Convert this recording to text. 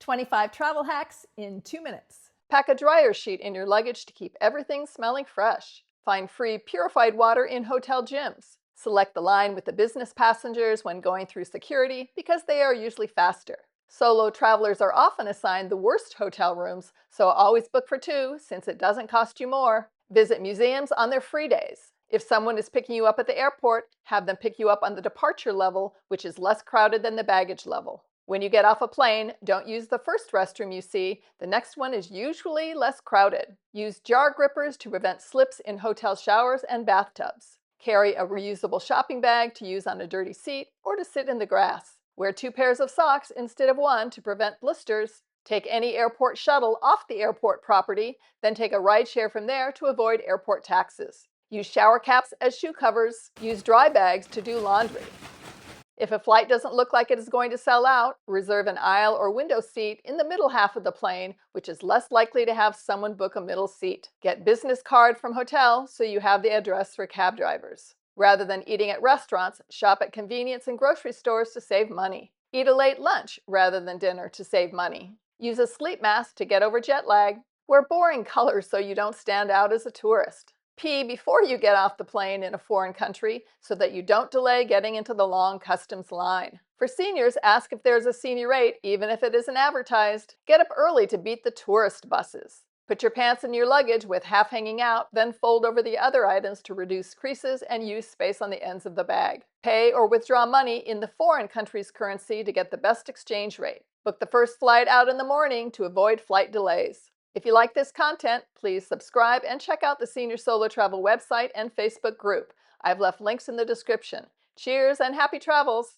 25 travel hacks in 2 minutes. Pack a dryer sheet in your luggage to keep everything smelling fresh. Find free purified water in hotel gyms. Select the line with the business passengers when going through security because they are usually faster. Solo travelers are often assigned the worst hotel rooms, so always book for 2 since it doesn't cost you more. Visit museums on their free days. If someone is picking you up at the airport, have them pick you up on the departure level, which is less crowded than the baggage level. When you get off a plane, don't use the first restroom you see. The next one is usually less crowded. Use jar grippers to prevent slips in hotel showers and bathtubs. Carry a reusable shopping bag to use on a dirty seat or to sit in the grass. Wear 2 pairs of socks instead of 1 to prevent blisters. Take any airport shuttle off the airport property, then take a rideshare from there to avoid airport taxes. Use shower caps as shoe covers. Use dry bags to do laundry. If a flight doesn't look like it is going to sell out, reserve an aisle or window seat in the middle half of the plane, which is less likely to have someone book a middle seat. Get business card from hotel so you have the address for cab drivers. Rather than eating at restaurants, shop at convenience and grocery stores to save money. Eat a late lunch rather than dinner to save money. Use a sleep mask to get over jet lag. Wear boring colors so you don't stand out as a tourist. Pee before you get off the plane in a foreign country so that you don't delay getting into the long customs line. For seniors, ask if there's a senior rate, even if it isn't advertised. Get up early to beat the tourist buses. Put your pants in your luggage with half hanging out, then fold over the other items to reduce creases and use space on the ends of the bag. Pay or withdraw money in the foreign country's currency to get the best exchange rate. Book the first flight out in the morning to avoid flight delays. If you like this content, please subscribe and check out the Senior Solo Travel website and Facebook group. I've left links in the description. Cheers and happy travels!